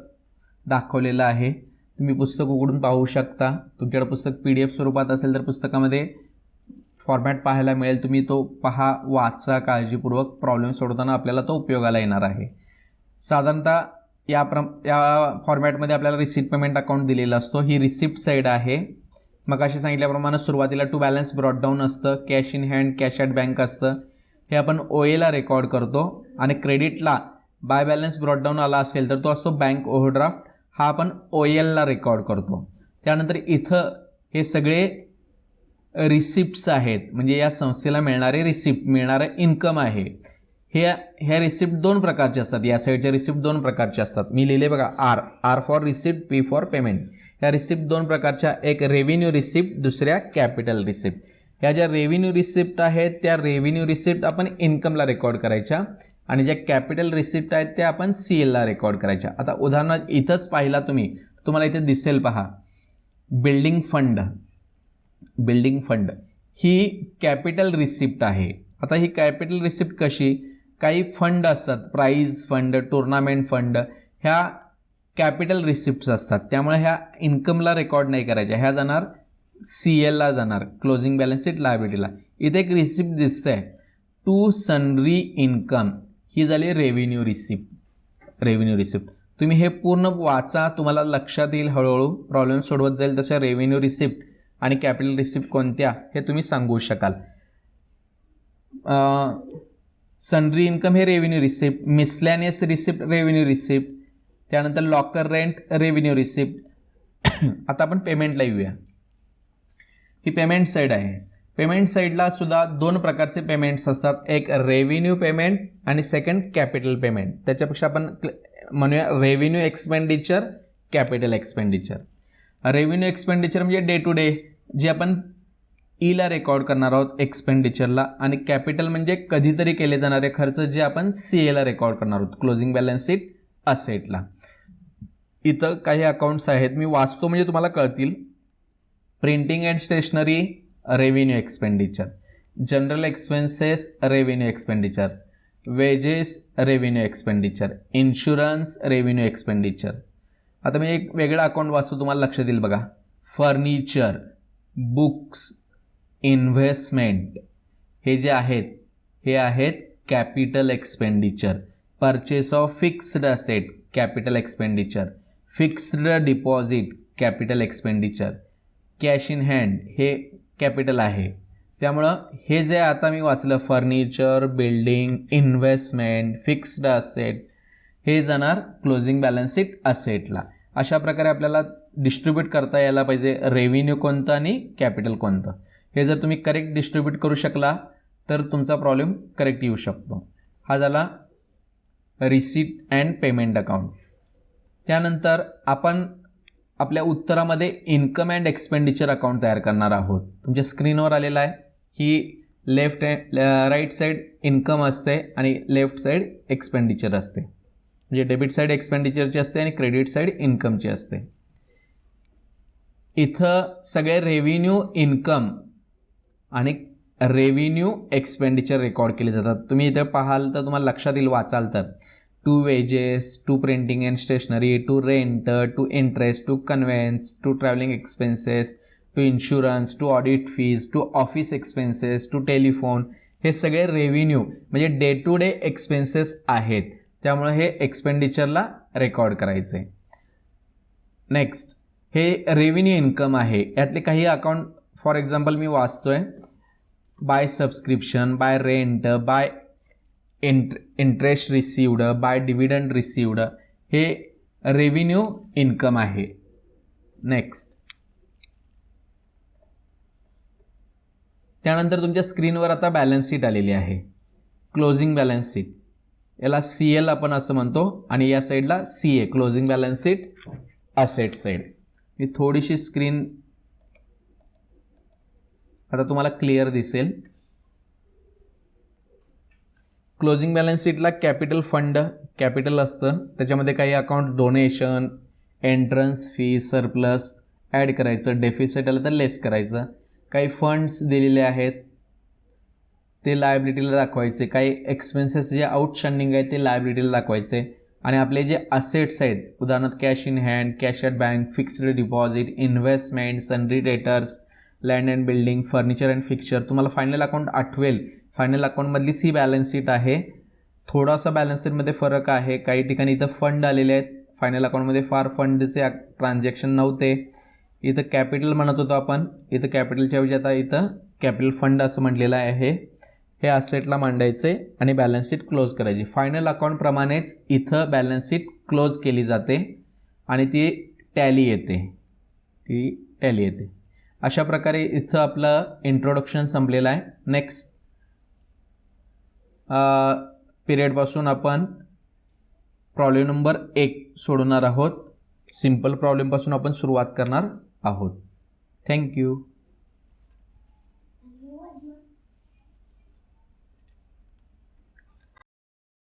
दाखवलेलं आहे. तुम्ही पुस्तक उघडून पाहू शकता. तुमच्याकडे पुस्तक PDF स्वरूपात असेल तर पुस्तकामध्ये फॉर्मॅट पाहायला मिळेल. तुम्ही तो पहा, वाचा काळजीपूर्वक. प्रॉब्लेम सोडवताना आपल्याला तो उपयोगाला येणार आहे. साधारणतः या फॉर्मॅटमध्ये आपल्याला रिसीट पेमेंट अकाउंट दिलेला असतो. ही रिसिप्ट साईड आहे. मग अशी सांगितल्याप्रमाणे सुरुवातीला टू बॅलन्स ब्रॉट डाऊन असतं, cash in hand, cash at bank असतं. हे आपण OAला रेकॉर्ड करतो. आणि क्रेडिटला बाय बॅलन्स ब्रॉट डाऊन आला असेल तर तो असतो बँक ओव्हरड्राफ्ट. हा आपण OALला रेकॉर्ड करतो. त्यानंतर इथं हे सगळे रिसिप्ट्स आहेत, म्हणजे या संस्थेला मिळणारे रिसिप्ट, मिळणारं इन्कम आहे. ह्या रिसिप्ट 2 प्रकारचे असतात. या साईडच्या रिसिप्ट 2 प्रकारचे असतात. मी लिहिले बघा, R for receipt, P for payment. ह्या रिसिप्ट 2 प्रकारच्या, एक रेव्हेन्यू रिसिप्ट, दुसऱ्या कॅपिटल रिसिप्ट. ह्या ज्या रेव्हेन्यू रिसिप्ट आहेत त्या रेव्हेन्यू रिसिप्ट आपण इन्कमला रेकॉर्ड करायच्या आणि ज्या कॅपिटल रिसिप्ट आहेत त्या आपण CLला रेकॉर्ड करायच्या. आता उदाहरणार्थ इथंच पाहिला तुम्ही, तुम्हाला इथे दिसेल पहा, बिल्डिंग फंड ही कॅपिटल रिसिप्ट आहे. आता ही कॅपिटल रिसिप्ट कशी, काही फंड असतात, प्राईज फंड, टुर्नामेंट फंड, ह्या कॅपिटल रिसिप्ट्स असतात. त्यामुळे ह्या इन्कमला रेकॉर्ड नाही करायच्या, ह्या जाणार CLला जाणार, क्लोजिंग बॅलन्स शीट लायबिलिटीला. इथे एक रिसिप्ट दिसतंय, टू सनरी इन्कम, ही झाली रेव्हेन्यू रिसिप्ट. तुम्ही हे पूर्ण वाचा, तुम्हाला लक्षात येईल हळूहळू. प्रॉब्लेम सोडवत जाईल तशा रेव्हेन्यू रिसिप्ट आणि कॅपिटल रिसिप्ट कोणत्या हे तुम्ही सांगू शकाल. सनरी इन्कम हे revenue receipt, miscellaneous receipt revenue receipt, त्यानंतर लॉकर रेंट रेव्हेन्यू रिसिप्ट. आता आपण पेमेंटला येऊया. ही पेमेंट साईड आहे. पेमेंट साईडला सुद्धा 2 प्रकारचे पेमेंट्स असतात, एक रेव्हेन्यू पेमेंट आणि सेकंड कॅपिटल पेमेंट. त्याच्यापेक्षा आपण म्हणूया revenue expenditure, capital expenditure. Revenue expenditure म्हणजे डे टू डे जे आपण ईला रेकॉर्ड करणार आहोत एक्सपेंडिचरला, आणि कॅपिटल म्हणजे कधीतरी केले जाणारे खर्च जे आपण CAला रेकॉर्ड करणार आहोत, क्लोजिंग बॅलन्स शीट असेटला. इथं काही अकाउंट्स आहेत, मी वाचतो म्हणजे तुम्हाला कळतील. Printing and stationery revenue expenditure, general expenses revenue expenditure, wages revenue expenditure, insurance revenue expenditure. आता मी एक वेगळं अकाउंट वाचतो, तुम्हाला लक्षात येईल बघा. फर्निचर, बुक्स, इन्व्हेस्टमेंट, हे जे आहेत हे आहेत capital expenditure. Purchase of fixed asset, capital expenditure. Fixed deposit, capital expenditure. Cash in hand हे कॅपिटल आहे. त्यामुळं हे जे आता मी वाचलं, furniture, building, investment, fixed asset, हे जाणार क्लोजिंग बॅलन्स शीट असेटला. अशा प्रकारे आपल्याला डिस्ट्रीब्यूट करता यायला पाहिजे, रेव्हेन्यू कोणतं आणि कॅपिटल कोणतं. हे जर तुम्ही करेक्ट डिस्ट्रीब्यूट करू शकला तर तुमचा प्रॉब्लेम करेक्ट येऊ शकतो. हा झाला रिसीट अँड पेमेंट अकाउंट. त्यानंतर आपण आपल्या उत्तरामध्ये इन्कम अँड एक्सपेंडिचर अकाउंट तयार करणार आहोत. तुमच्या स्क्रीनवर आलेला आहे. ही राईट साईड इन्कम असते आणि लेफ्ट साईड एक्सपेंडिचर असते. म्हणजे डेबिट साईड एक्सपेंडिचरची असते आणि क्रेडिट साईड इन्कमची असते. इथं सगळे रेव्हेन्यू इन्कम आणि रेव्हेन्यू एक्सपेंडिचर रेकॉर्ड केले जातात. तुम्ही इथं पाहाल तर तुम्हाला लक्षात येईल, वाचाल तर, to wages, to printing and stationery, to rent, to interest, to conveyance, to travelling expenses, to insurance, to audit fees, to office expenses, to telephone, हे सगळे रेव्हेन्यू म्हणजे डे टू डे एक्सपेन्सेस आहेत. त्यामुळे हे एक्सपेंडिचरला रेकॉर्ड करायचे. Next, हे revenue income आहे. यातले काही अकाउंट फॉर एक्झाम्पल मी वाचतोय, by subscription, by rent, by interest received, by dividend received, हे रेव्हेन्यू इन्कम आहे. नेक्स्ट, त्यानंतर तुमच्या स्क्रीनवर आता बॅलन्स शीट आलेली आहे. क्लोजिंग बॅलन्स शीट, याला CL आपण असं म्हणतो आणि या साईडला CA closing balance sheet asset side. मी थोडीशी स्क्रीन आता तुम्हाला क्लिअर दिसेल. क्लोजिंग बॅलन्स शीटला कॅपिटल फंड कॅपिटल असतं, त्याच्यामध्ये काही account donation, entrance fee, surplus add करायचं, डेफिसिट आलं तर लेस करायचं. काही फंड्स दिलेले आहेत ते लायबिलिटीला दाखवायचे, काही एक्सपेन्सेस जे आउटस्टँडिंग आहेत ते लायबिलिटीला दाखवायचे. आणि आपले जे असेट्स आहेत, उदाहरणार्थ cash in hand, cash at bank, fixed deposit, investment, सनरी debtors, land and building, furniture and fixture. तुम्हाला फायनल अकाउंट आठवेल, फायनल अकाउंटमधलीच ही बॅलन्स शीट आहे. थोडासा बॅलन्स शीटमध्ये फरक आहे. काही ठिकाणी इथं फंड आलेले आहेत, फायनल अकाउंटमध्ये फार फंडचे ट्रान्झॅक्शन नव्हते. इथं कॅपिटल म्हणत होतो आपण, इथं कॅपिटलच्या ऐवजी आता इथं कॅपिटल फंड असं म्हटलेलं आहे. हे असेटला मांडायचे आणि बॅलन्स शीट क्लोज करायची. फायनल अकाउंटप्रमाणेच इथं बॅलन्स शीट क्लोज केली जाते आणि ती टॅली येते. अशा प्रकारे इथं आपलं इंट्रोडक्शन संपलेलं आहे. नेक्स्ट पिरियडपासून आपण प्रॉब्लेम नंबर 1 सोडवणार आहोत. सिंपल प्रॉब्लेमपासून आपण सुरुवात करणार आहोत. थँक्यू.